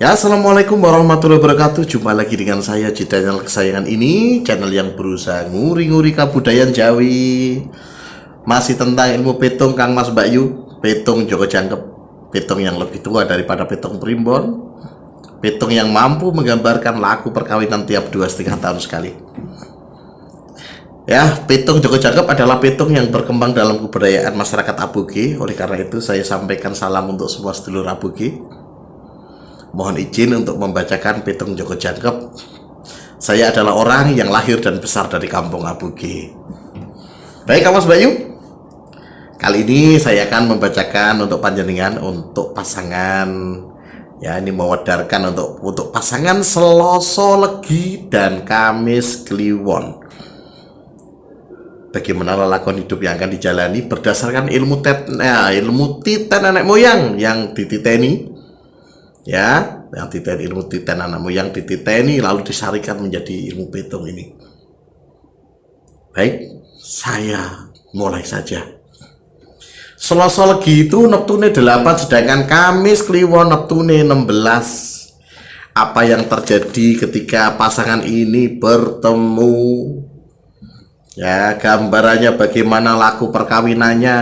Ya, assalamualaikum warahmatullahi wabarakatuh. Jumpa lagi dengan saya di channel kesayangan ini, channel yang berusaha nguri-nguri kabudayan Jawi. Masih tentang ilmu petung Kang Mas Bayu, petung Joko Jangkep, petung yang lebih tua daripada petung Primbon, petung yang mampu menggambarkan laku perkawinan tiap 2,5 tahun sekali. Ya, petung Joko Jangkep adalah petung yang berkembang dalam kebudayaan masyarakat Abuge. Oleh karena itu, saya sampaikan salam untuk semua sedulur Abuge. Mohon izin untuk membacakan petung Joko Jangkep. Saya adalah orang yang lahir dan besar dari kampung Abuge. Baik, Mas Bayu. Kali ini saya akan membacakan untuk panjenengan untuk pasangan. Ya, ini mewedarkan untuk pasangan Seloso Legi dan Kamis Kliwon. Bagaimana lelakon hidup yang akan dijalani berdasarkan ilmu titan nenek moyang yang dititeni. Ya, yang titen ilmu titen anak moyang dititeni lalu disarikan menjadi ilmu petung ini. Baik, saya mulai saja. Seloso Legi itu Neptune 8, sedangkan Kamis Kliwon Neptune 16. Apa yang terjadi ketika pasangan ini bertemu? Ya, gambarannya bagaimana laku perkawinannya.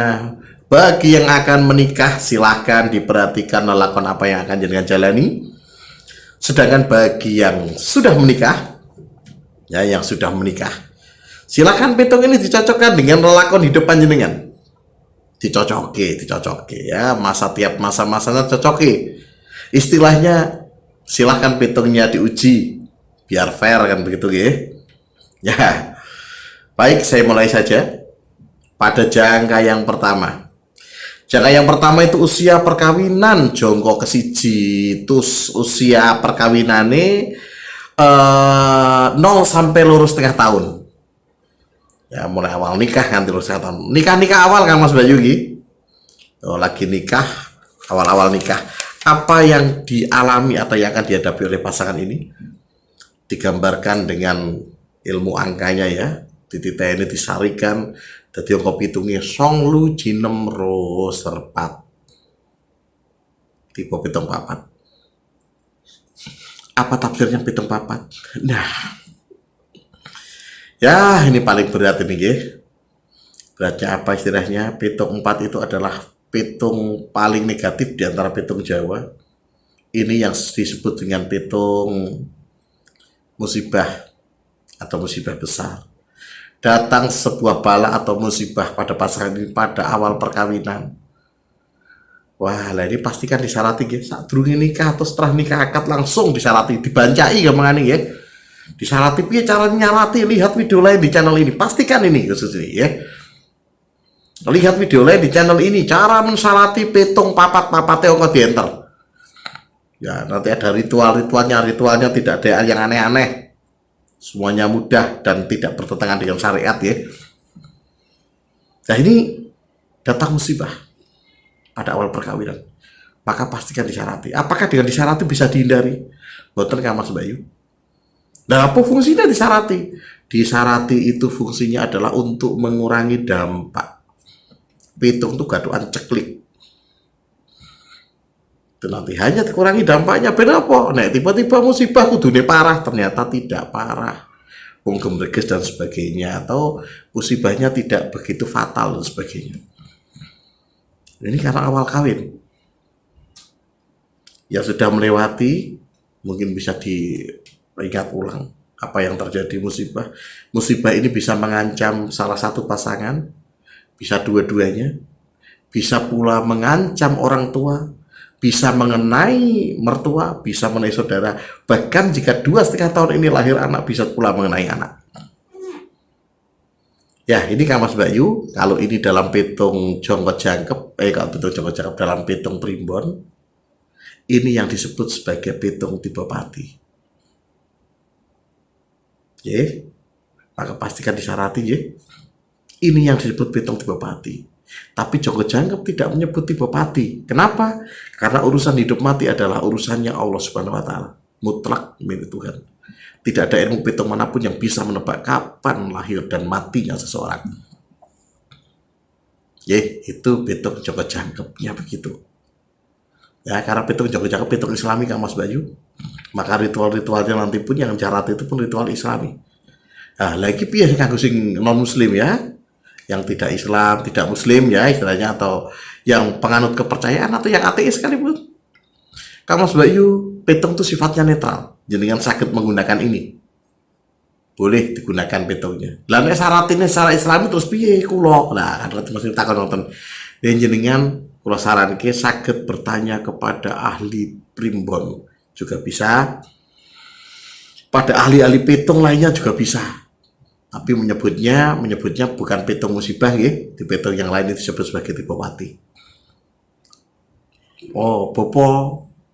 Bagi yang akan menikah, silahkan diperhatikan lelakon apa yang akan jenengan jalani. Sedangkan bagi yang sudah menikah, ya yang sudah menikah, silahkan petung ini dicocokkan dengan lelakon hidup panjenengan. Dicocoki ya, tiap masa-masanya cocoki. Istilahnya, silahkan petungnya diuji, biar fair kan begitu ya. Ya, baik, saya mulai saja. Pada jangka yang pertama. Jangka yang pertama itu usia perkawinan jongko kesiji, itu usia perkawinane 0 sampai lurus setengah tahun. Ya, mulai awal nikah kan lurus setengah tahun. Nikah awal kan Mas Bayu Gi. Lagi nikah, awal-awal nikah. Apa yang dialami atau yang akan dihadapi oleh pasangan ini digambarkan dengan ilmu angkanya ya. Titita ini disarikan dadi angka pitunge 9 jinem ro serpat. Tipe pitung papat. Apa tafsirnya pitung papat? Nah, ya ini paling berat ini ya. Beratnya apa istilahnya? Pitung 4 itu adalah pitung paling negatif di antara pitung Jawa. Ini yang disebut dengan pitung musibah atau musibah besar. Datang sebuah bala atau musibah pada pasangan ini pada awal perkawinan. Wah, lah ini pastikan disyarati ya. Saat durunge nikah atau setelah nikah akad langsung disyarati, dibancai gamangane ya. Disyarati piye cara nyarati, lihat video lain di channel ini. Pastikan ini khusus ini ya. Lihat video lain di channel ini cara mensyarati petung papat-papate angka dienter. Ya, nanti ada ritualnya tidak ada yang aneh-aneh. Semuanya mudah dan tidak bertentangan dengan syariat ya. Nah, ini datang musibah pada awal perkawinan, maka pastikan disyarati. Apakah dengan disyarati bisa dihindari? Boten Kang Mas Bayu. Nah, apa fungsinya disyarati? Disyarati itu fungsinya adalah untuk mengurangi dampak. Pitung itu gaduan ceklik. Itu nanti hanya dikurangi dampaknya. Kenapa? Nah, tiba-tiba musibah kudune parah, ternyata tidak parah. Gembreges dan sebagainya, atau musibahnya tidak begitu fatal dan sebagainya. Ini karena awal kawin. Yang sudah melewati mungkin bisa diingat ulang apa yang terjadi musibah. Musibah ini bisa mengancam salah satu pasangan, bisa dua-duanya, bisa pula mengancam orang tua, bisa mengenai mertua, bisa mengenai saudara. Bahkan jika 2,5 tahun ini lahir anak, bisa pula mengenai anak. Ya, ini Kang Mas Bayu. Kalau ini dalam petung Jongko Jangkep, kalau petung Jongko Jangkep dalam petung Primbon, ini yang disebut sebagai petung tipe pati. Ya, maka pastikan disyarati ya. Ini yang disebut petung tipe pati. Tapi Joko Jangkep tidak menyebut tipe pati. Kenapa? Karena urusan hidup mati adalah urusannya Allah Subhanahu wa Ta'ala. Mutlak milik Tuhan. Tidak ada ilmu petung manapun yang bisa menebak kapan lahir dan matinya seseorang. Itu petung Joko Jangkepnya begitu. Ya, karena pitung jago-jago pitung Islami Kang Mas Bayu. Maka ritual-ritualnya nanti pun yang jarat itu pun ritual Islami. Nah, lagi piye kanggo sing non muslim ya, yang tidak Islam, tidak muslim ya istilahnya, atau yang penganut kepercayaan atau yang ateis sekalipun. Kang Mas Bayu, pitung itu sifatnya netral. Jenengan sakit menggunakan ini. Boleh digunakan pitungnya. Lah nek syaratine secara Islami terus piye kula? Nah, kan mesti takon nonton. Dan jenengan kula saranke saged bertanya kepada ahli primbon juga bisa. Pada ahli-ahli pitung lainnya juga bisa. Tapi menyebutnya bukan pitung musibah nggih. Di pitung yang lain itu disebut sebagai tipopati. Oh, bopo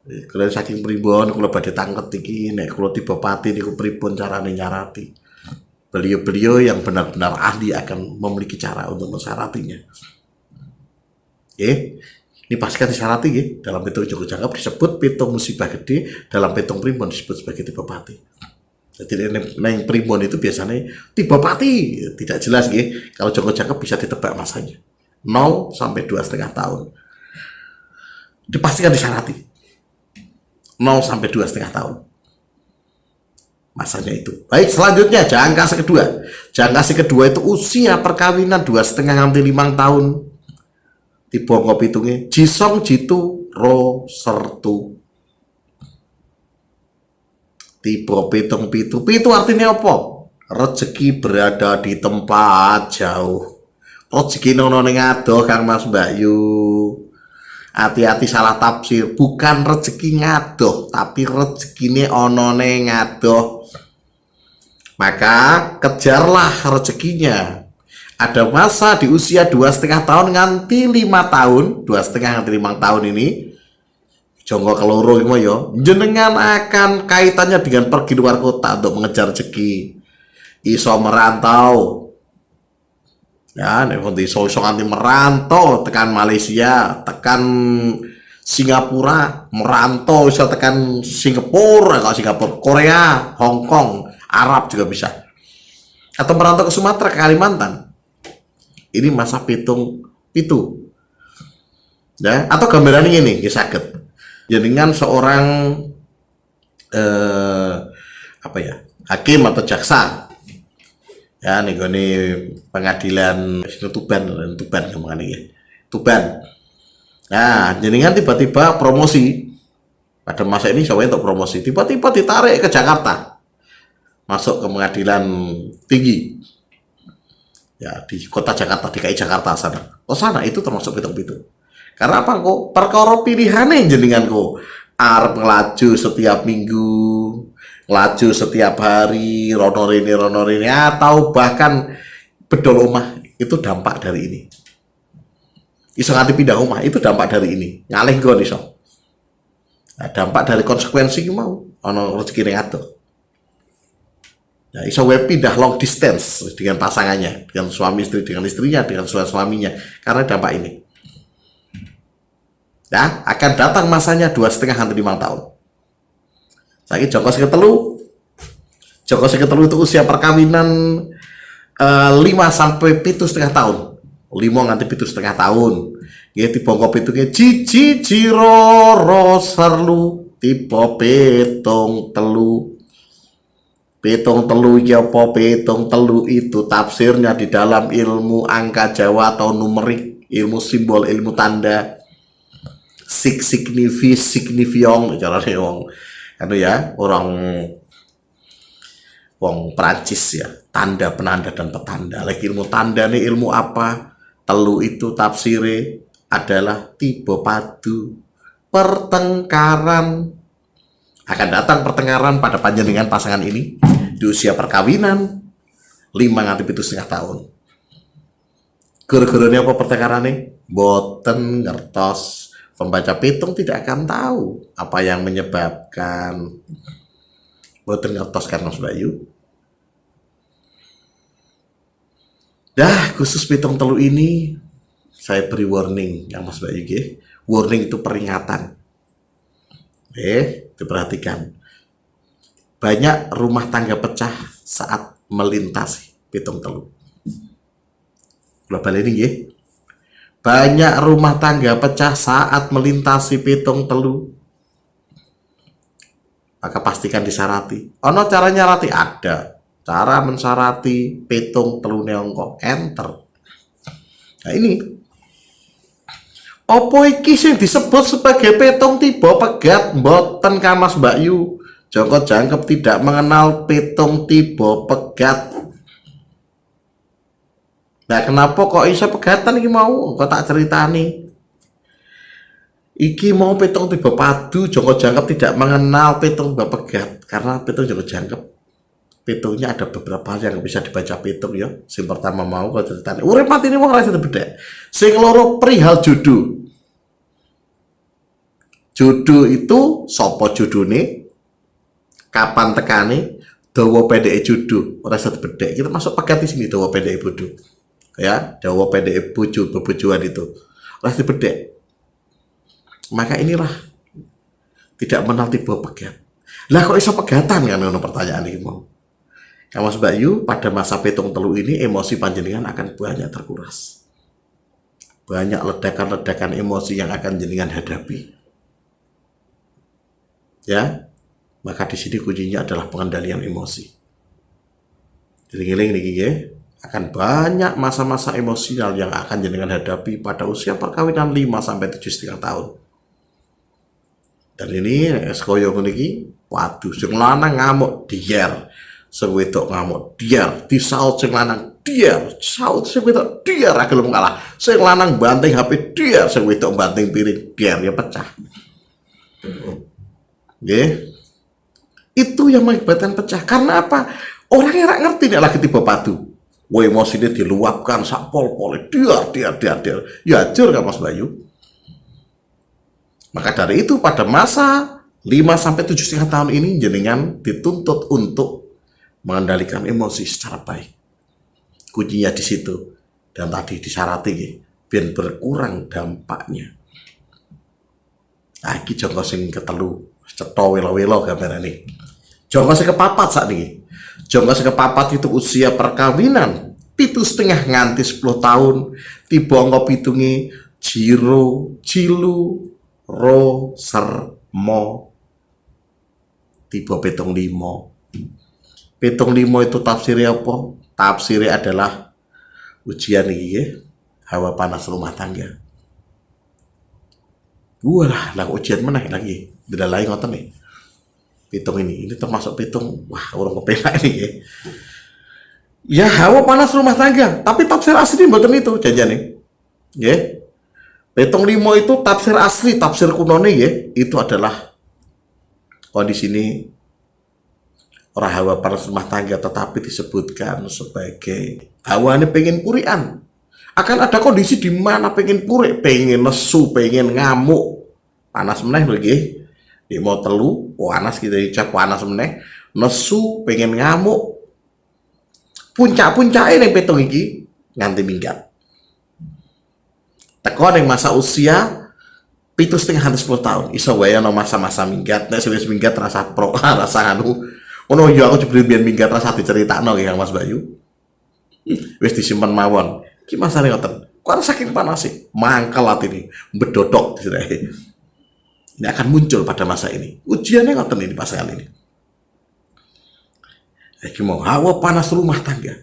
kalau saking primbon kula badhe tangket iki nek kula tipopati niku pripun carane nyarati. Beliau-beliau yang benar-benar ahli akan memiliki cara untuk mensyaratinya. Ini pasti kan disyarati ya. Dalam pitung Joko Jangkep disebut pitung musibah gede, dalam pitung primbon disebut sebagai tipopati. Jadi neng primbon itu biasanya tipopati tidak jelas ya. Kalau Joko Jangkep bisa ditebak masanya 0 sampai 2,5 tahun. Dipastikan disyarati 0 sampai 2,5 tahun masanya itu. Baik, selanjutnya jangkasi kedua. Jangkasi kedua itu usia perkawinan 2,5 sampai 5 tahun. Tiba ngopi pitungnya jisong jitu ro sertu. Tiba pitung pitu. Pitu artinya apa? Rezeki berada di tempat jauh. Rezeki nono ning adoh Kang Mas Bayu. Hati-hati salah tafsir, bukan rezeki ngadoh, tapi rezekine ono ning ngadoh. Maka kejarlah rezekinya. Ada masa di usia 2,5 tahun nganti 5 tahun, 2,5 nganti 5 tahun ini, jonggo keloro iki yo, jenengan akan kaitannya dengan pergi luar kota untuk mengejar rezeki. Iso merantau. Ya, nek iso nganti merantau tekan Malaysia, tekan Singapura, merantau bisa tekan Singapura, kalau Singapura, Korea, Hong Kong, Arab juga bisa. Atau merantau ke Sumatera, ke Kalimantan. Ini masa pitung pitu. Ya, atau gambaran ini sakit. Jenengan seorang hakim atau jaksa. Ya, nih pengadilan Tuban kemana ya? Tuban. Nah, jenengan tiba-tiba promosi. Pada masa ini saya untuk promosi. Tiba-tiba ditarik ke Jakarta. Masuk ke pengadilan tinggi. Ya, di kota Jakarta, DKI Jakarta sana. Oh, sana itu termasuk pitung-pitung. Karena apa kok? Perkara pilihane jenengan kok. Arep ngelaju setiap minggu, ngelaju setiap hari, rono rene, atau bahkan bedol omah, itu dampak dari ini. Iso nganti pindah omah, itu dampak dari ini. Ngalih gon iso. Nah, dampak dari konsekuensi mau ono rezeki ning adoh. Ya, iso web pindah long distance dengan pasangannya, dengan suami istri, dengan istrinya, dengan suaminya, karena dampak ini. Ya, akan datang masanya 2,5 sampai 5 tahun. Saiki Joko seketelu itu usia perkawinan 5 sampai 7,5 tahun. 5 nganti 7,5 tahun. Ya tiba kopi itu cici ciro serlu tiba pitung telu. Pitung telu iki apa? Pitung telu itu tafsirnya di dalam ilmu angka Jawa atau numerik, ilmu simbol, ilmu tanda. Signifiong carane wong ya, orang Prancis ya, tanda, penanda dan petanda. Lagi ilmu tanda nih ilmu apa? Telu itu tafsire adalah tiba padu, pertengkaran. Akan datang pertengkaran pada panjenengan pasangan ini di usia perkawinan 5 nganti 7,5 tahun. Gara-garane apa pertengkarannya? Boten ngertos. Pembaca pitung tidak akan tahu apa yang menyebabkan. Boten ngertos kan Mas Bayu. Dah khusus pitung telu ini saya beri warning yang Mas Bayu ya. Warning itu peringatan. Diperhatikan. Banyak rumah tangga pecah saat melintasi pitung telu. Global ini ya. banyak rumah tangga pecah saat melintasi pitung telu. Maka pastikan disarati. Ono cara nyarati, ada. Cara mensarati pitung telu neongko. Enter. Nah ini. Opo iki sing disebut sebagai pitung tiba pegat mboten Kamas Mbak Yu. Joko jangkep tidak mengenal pitung tiba pegat. Nah kenapa kok iso pegatan iki mau? Kok tak ceritani. Iki mau pitung tiba padu, Joko jangkep tidak mengenal pitung tiba pegat. Karena pitung Joko jangkep pitungnya ada beberapa hal yang bisa dibaca pitung ya. Sing pertama mau kok ceritani. Urip mati ini wong ora bedhek. Sing loro perihal jodoh. Jodoh itu sapa jodone? Kapan tekane? Dawa pendeke jodoh. Ora iso bedhek. Kita masuk pegat di sini dawa pendeke bodoh. Ya, dawa pendeke bojo bebojoan itu. Ora iso bedhek. Maka inilah tidak mengenal tiba pegat. Lah kok iso pegatan kan ono pertanyaan iki mau. Mas Mbak Yu, pada masa pitung telu ini emosi panjenengan akan banyak terkuras. Banyak ledakan-ledakan emosi yang akan jenengan hadapi. Ya. Maka di sini kuncinya adalah pengendalian emosi. Eling-eling niki nggih, akan banyak masa-masa emosional yang akan jenengan hadapi pada usia perkawinan 5 sampai 7,5 tahun. Dan ini koyo ngene iki, waduh sing lanang ngamuk dier, sing wedok ngamuk dier, disaut sing lanang dier, saut sing wedok dier ra gelem kalah. Sing lanang banting HP dier, sing wedok banting piring dier ya pecah. Nggih. Itu yang mengakibatkan pecah. Karena apa? Orangnya rak ngerti nek lagi tiba padu. Woi emosine diluapkan sak pol-pole dier. Ya ajur kan Mas Bayu. Maka dari itu pada masa 5 sampai 7,5 tahun ini jenengan dituntut untuk mengendalikan emosi secara baik. Kuncinya di situ. Dan tadi disarati biar berkurang dampaknya. Nah, iki jangka sing ketelu cetha welo-welo gambarane. Jangka sing kepapat saat ini. Jangka sing kepapat itu usia perkawinan 7,5 nganti 10 tahun. Tiba angka pitunge jiro, cilu, ro, ser, mo. Tiba pitung limo. Pitung limo itu tafsirnya apa? Tafsirnya adalah ujian ini hawa panas rumah tangga. Walah, lah ujian mana lagi? Tidak lain ngoten nih. Pitung ini termasuk pitung. Wah, orang kepenak ini. Ya hawa panas rumah tangga. Tapi tafsir asli mboten itu janjane. Nggih. Pitung limo itu tafsir asli, tafsir kunone ya, itu adalah kondisi ini orang hawa panas rumah tangga, tetapi disebutkan sebagai hawa ini pengen purian. Akan ada kondisi di mana pengen puri, pengen nesu, pengen ngamuk, panas meneh lagi, di mau telu, panas kita dicap panas meneh, nesu, pengen ngamuk, puncak-puncaknya yang pitung iki nganti minggat. Teko yang masa usia 7,5 10 tahun iso wae ana masa-masa minggat. Nek wis minggat rasa pro rasa anu ono yo aku jebule biyen minggat rasa diceritakno ya Mas Bayu. Wis disimpen mawon. Ki masane ngoten. Kok saking panas sih mangkel atine bedodok istilahnya. Ini akan muncul pada masa ini. Ujiannya ngoten ini pasangan ini. Iki mau hawa panas rumah tangga.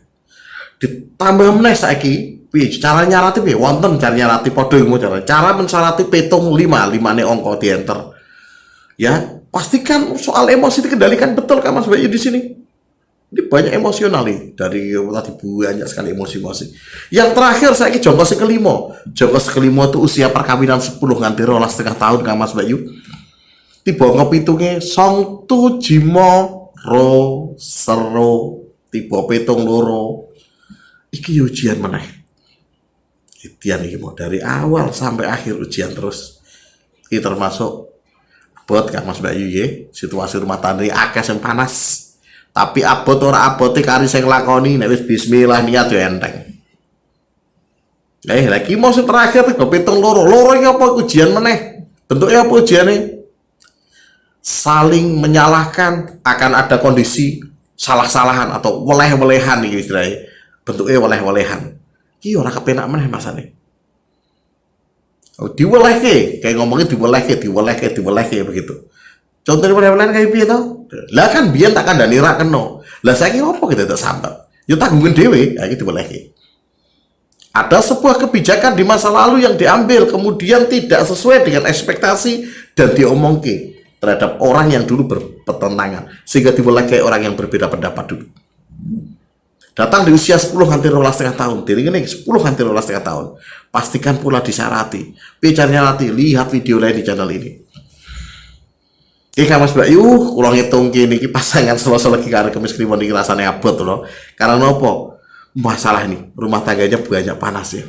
Ditambah meneh saiki cara nyarati piye? Wonten cara nyarati padha ilmu cara mensarati pitung 5 limane angka di enter. Ya, pastikan soal emosi dikendalikan betul kan Mas Bayu di sini. Ini banyak emosional nih dari tadi banyak sekali emosi-emosi. Yang terakhir saiki jangka sing kelima. Jangka sing kelima itu usia perkawinan 10 nganti 12,5 tahun kan Mas Bayu. Tiba ngepitunge song tu jimo ro sero tiba pitung loro. Iki ujian meneh. Ujian ini mau dari awal sampai akhir ujian terus. Ini termasuk abot kan Mas Bayu ya. Situasi rumah tangga akeh sing panas. Tapi abot ora abote kari sing lakoni nek wis bismillah niat yo enteng. Lagi mau sing terakhir tiga pitung loro. Loro iki apa ujian meneh? Bentuknya apa ujiane? Saling menyalahkan, akan ada kondisi salah-salahan atau weleh-welehan iki istilahnya. Bentuknya weleh-welehan. Iki ora kepenak meneh masane. Diwelehke, kayak ngomongin diwelehke begitu. Contohnya pada kayak piye to? Lah kan biyen tak kandhani ra kena. Lah saiki opo kita tak sambat? Ya tanggungan dhewe, ha iki diwelehke. Ada sebuah kebijakan di masa lalu yang diambil kemudian tidak sesuai dengan ekspektasi dan diomongke terhadap orang yang dulu berpertentangan sehingga diwelehke orang yang berbeda pendapat dulu. Datang di usia 10 hampir 12,5 tahun, diri ini 10 hampir 12,5 tahun. Pastikan pula disyarati, bicaranya nanti lihat video lain di channel ini. Oke Mas Bayu, ulang hitung gini pasangan selo-selo lagi karena Kemis Kliwon ini rasanya abot loh. Karena apa? Masalah ini rumah tangganya banyak panas ya.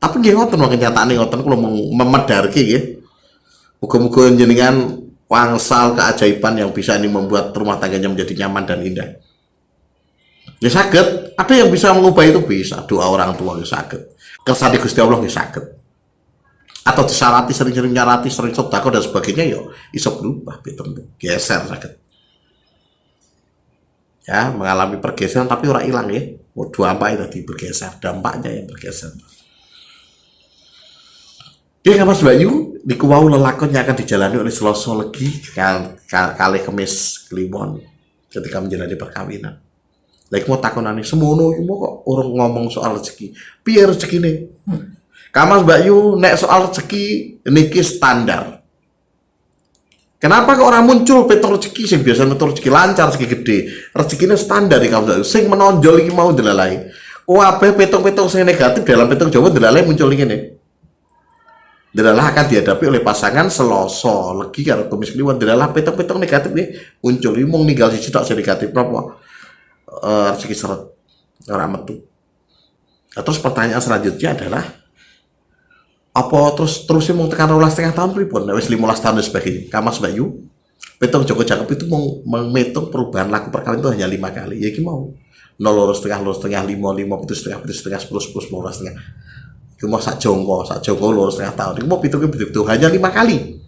Tapi nggih ngoten wong kenyataane ngoten kula memedarke nggih. Muga-muga jenengan wangsal keajaiban yang bisa ini membuat rumah tangganya menjadi nyaman dan indah. Ya sakit, ada yang bisa mengubah itu bisa, doa orang tua ya sakit. Kersane Gusti Allah ya sakit. Atau disarati sering-sering nyarati, sering sedekah dan sebagainya ya iso berubah, betul geser sakit. Ya, mengalami pergeseran tapi orang hilang ya. Mau dua apa tadi bergeser, dampaknya yang bergeser. Oke Mas Bayu, di kuwau lelakon yang akan dijalani oleh Selasa Legi kali Kemis Kliwon ketika menjalani perkawinan. Lagi mau takonane semono iki kok orang ngomong soal rezeki. Piye rezekine? Mas Bayu nek soal rezeki niki standar. Kenapa kok orang muncul petung rezeki sing biasa metu rezeki lancar, rezeki gede. Rezekine standar iki Mas Bayu. Sing menonjol iki mau delalai. Kabeh petung-petung sing negatif dalam petung Jawa delalai muncul ngene. Delalah akan dihadapi oleh pasangan Selasa Legi karo Kemis Kliwon. Delalah petung-petung negatif nih muncul. Ini mau ninggal siji tok sing negatif napa? Rezeki seret ora metu. Nah, terus pertanyaan selanjutnya adalah apa terusnya mau tekan 12,5 tahun pripun? Nek wis 15 tahun dan sebagainya. Mas Bayu, petung Joko Cakep itu mau menghitung perubahan laku perkawinan itu hanya 5 kali. Ya iki mau 0,5, 5, 5, 7,5, 10, 10, 15,5. Iku mau sak jongko 2,5 tahun. Iku mau pitung hanya 5 kali.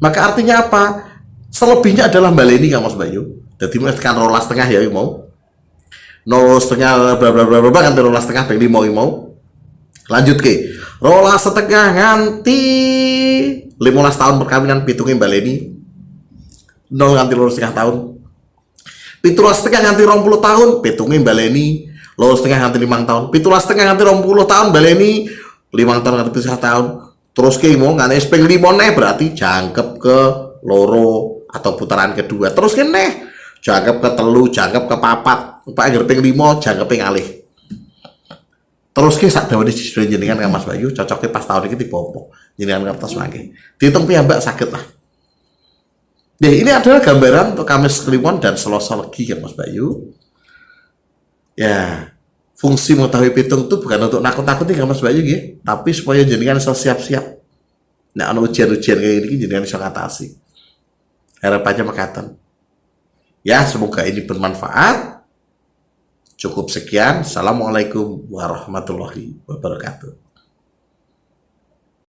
Maka artinya apa? Selebihnya adalah baleni Mas Bayu. Jadi mau tekan 12,5 ya mau. 0,5 bla bla bla bla kan 12,5 ping 5 mau. Lanjut ke 12,5 nganti 15 tahun perkawinan pitungnya baleni 0 nganti 12,5 tahun. 17,5 nganti 20 tahun pitungnya baleni 12,5 nganti 5 tahun. 17,5 nganti 20 tahun baleni 5 tahun nganti 7 tahun. Terus ke mau nganti SP 5 neh berarti jangkep ke loro atau putaran kedua. Terus ke neh jangkep ke telu, jangkep ke papat. Pak agar ping 5 jangkep ping alih. Terus ke sak dawane disido jenengan kan Mas Bayu cocoknya pas tahun iki dipopo. Jenengan ngertos mangke. Dihitung piyambak sakit lah. Ya ini adalah gambaran untuk Kemis Kliwon dan Selasa Legi kan Mas Bayu. Ya, fungsi mengetahui pitung itu bukan untuk nakut-nakuti kan Mas Bayu nggih, tapi supaya jenengan bisa siap-siap. Nek ana ujian-ujian kayak gini jenengan bisa ngatasi. Harapannya mekaten. Ya, semoga ini bermanfaat. Cukup sekian. Assalamualaikum warahmatullahi wabarakatuh.